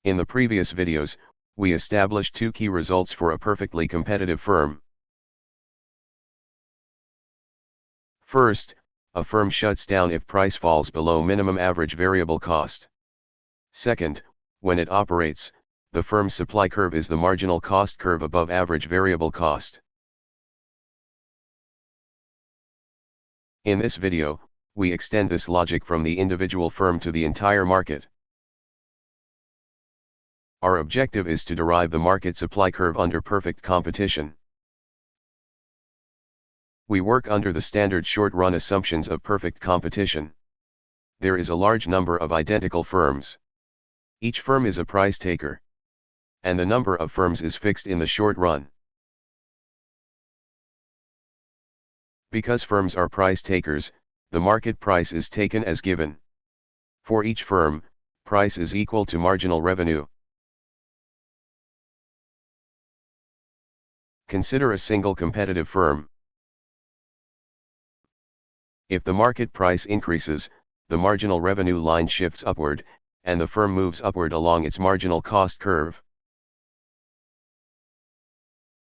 In the previous videos, we established two key results for a perfectly competitive firm. First, a firm shuts down if price falls below minimum average variable cost. Second, when it operates, the firm's supply curve is the marginal cost curve above average variable cost. In this video, we extend this logic from the individual firm to the entire market. Our objective is to derive the market supply curve under perfect competition. We work under the standard short-run assumptions of perfect competition. There is a large number of identical firms. Each firm is a price taker. And the number of firms is fixed in the short run. Because firms are price takers, the market price is taken as given. For each firm, price is equal to marginal revenue. Consider a single competitive firm. If the market price increases, the marginal revenue line shifts upward, and the firm moves upward along its marginal cost curve.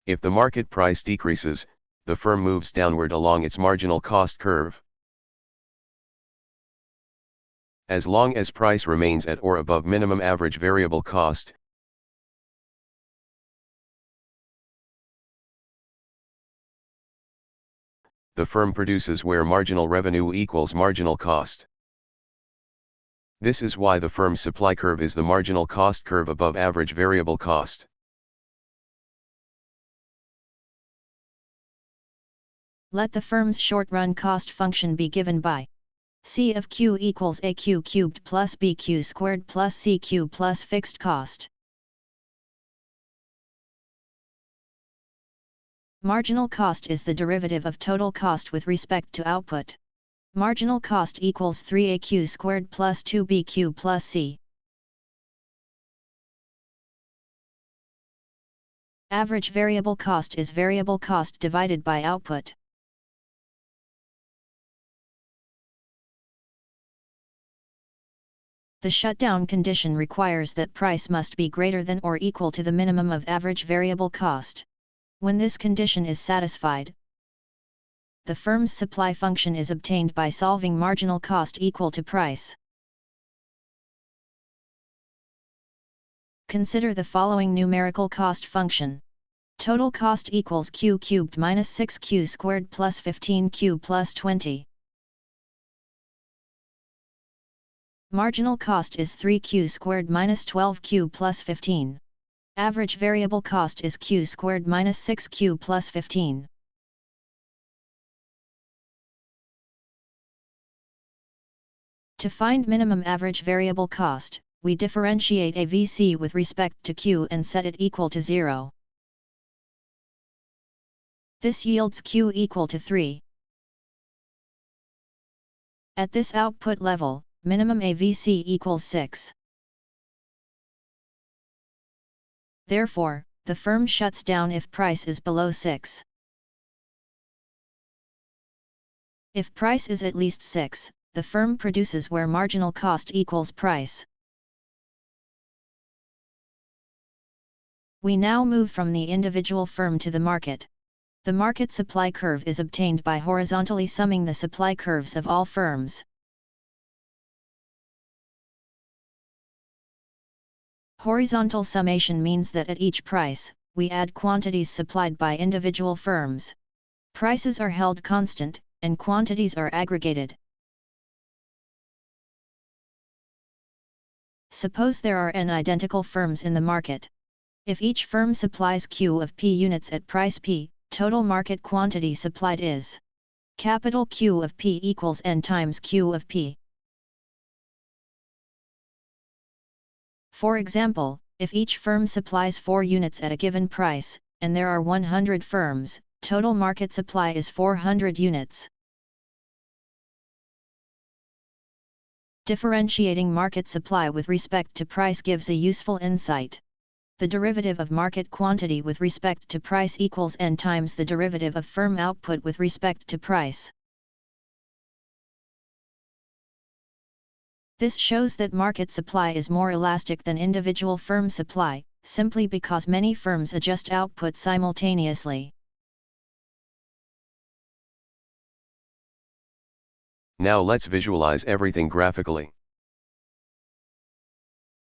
If the market price decreases, the firm moves downward along its marginal cost curve. As long as price remains at or above minimum average variable cost, the firm produces where marginal revenue equals marginal cost. This is why the firm's supply curve is the marginal cost curve above average variable cost. Let the firm's short-run cost function be given by C of Q equals AQ cubed plus BQ squared plus CQ plus fixed cost. Marginal cost is the derivative of total cost with respect to output. Marginal cost equals 3AQ squared plus 2BQ plus C. Average variable cost is variable cost divided by output. The shutdown condition requires that price must be greater than or equal to the minimum of average variable cost. When this condition is satisfied, the firm's supply function is obtained by solving marginal cost equal to price. Consider the following numerical cost function. Total cost equals Q cubed minus 6Q squared plus 15Q plus 20. Marginal cost is 3Q squared minus 12Q plus 15. Average variable cost is Q squared minus 6Q plus 15. To find minimum average variable cost, we differentiate a VC with respect to Q and set it equal to 0. This yields Q equal to 3. At this output level, minimum AVC equals 6. Therefore, the firm shuts down if price is below 6. If price is at least 6, the firm produces where marginal cost equals price. We now move from the individual firm to the market. The market supply curve is obtained by horizontally summing the supply curves of all firms. Horizontal summation means that at each price, we add quantities supplied by individual firms. Prices are held constant, and quantities are aggregated. Suppose there are n identical firms in the market. If each firm supplies Q of P units at price P, total market quantity supplied is capital Q of P equals n times Q of P. For example, if each firm supplies 4 units at a given price, and there are 100 firms, total market supply is 400 units. Differentiating market supply with respect to price gives a useful insight. The derivative of market quantity with respect to price equals n times the derivative of firm output with respect to price. This shows that market supply is more elastic than individual firm supply, simply because many firms adjust output simultaneously. Now let's visualize everything graphically.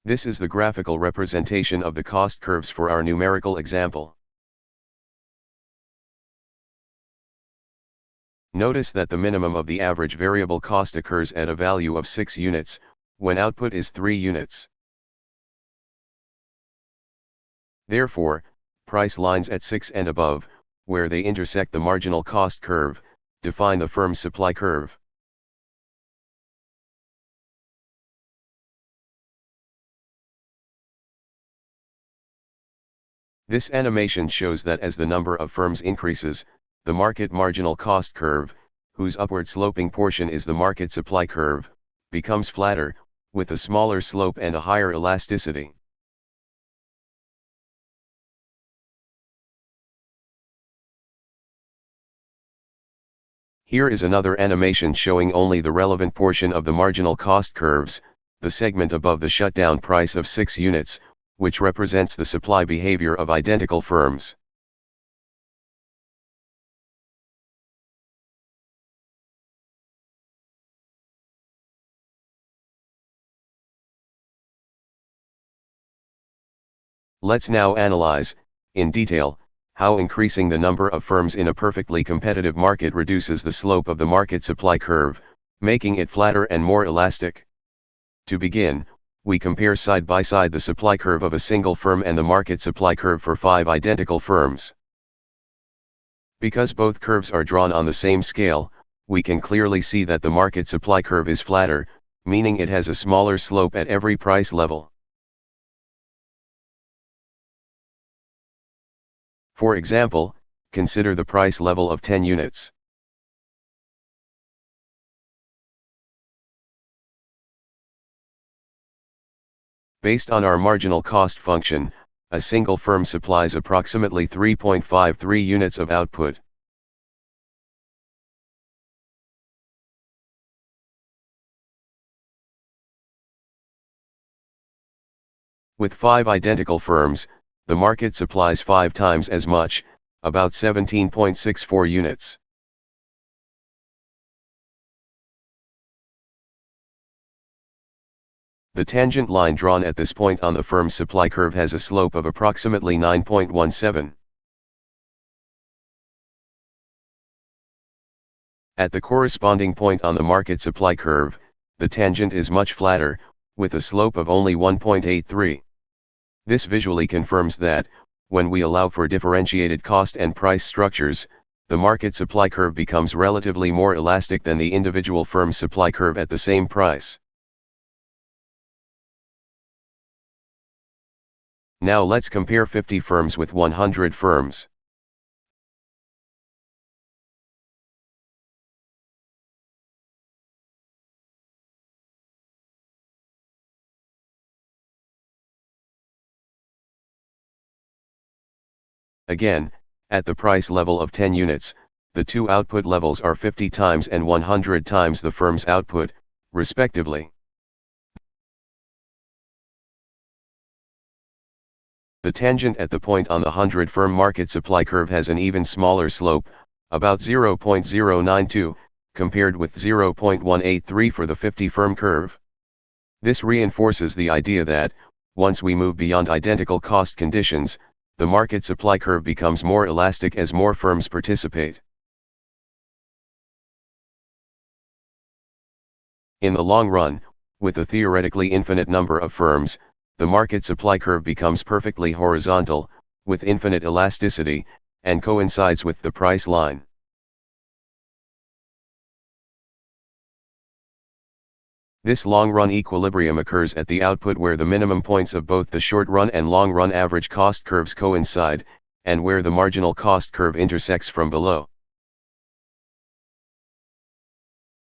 This is the graphical representation of the cost curves for our numerical example. Notice that the minimum of the average variable cost occurs at a value of 6 units, when output is 3 units. Therefore, price lines at 6 and above, where they intersect the marginal cost curve, define the firm's supply curve. This animation shows that as the number of firms increases, the market marginal cost curve, whose upward sloping portion is the market supply curve, becomes flatter, with a smaller slope and a higher elasticity. Here is another animation showing only the relevant portion of the marginal cost curves, the segment above the shutdown price of 6 units, which represents the supply behavior of identical firms. Let's now analyze, in detail, how increasing the number of firms in a perfectly competitive market reduces the slope of the market supply curve, making it flatter and more elastic. To begin, we compare side by side the supply curve of a single firm and the market supply curve for 5 identical firms. Because both curves are drawn on the same scale, we can clearly see that the market supply curve is flatter, meaning it has a smaller slope at every price level. For example, consider the price level of 10 units. Based on our marginal cost function, a single firm supplies approximately 3.53 units of output. With 5 identical firms, the market supplies 5 times as much, about 17.64 units. The tangent line drawn at this point on the firm's supply curve has a slope of approximately 9.17. At the corresponding point on the market supply curve, the tangent is much flatter, with a slope of only 1.83. This visually confirms that, when we allow for differentiated cost and price structures, the market supply curve becomes relatively more elastic than the individual firm's supply curve at the same price. Now let's compare 50 firms with 100 firms. Again, at the price level of 10 units, the two output levels are 50 times and 100 times the firm's output, respectively. The tangent at the point on the 100 firm market supply curve has an even smaller slope, about 0.092, compared with 0.183 for the 50 firm curve. This reinforces the idea that, once we move beyond identical cost conditions, the market supply curve becomes more elastic as more firms participate. In the long run, with a theoretically infinite number of firms, the market supply curve becomes perfectly horizontal, with infinite elasticity, and coincides with the price line. This long-run equilibrium occurs at the output where the minimum points of both the short-run and long-run average cost curves coincide, and where the marginal cost curve intersects from below.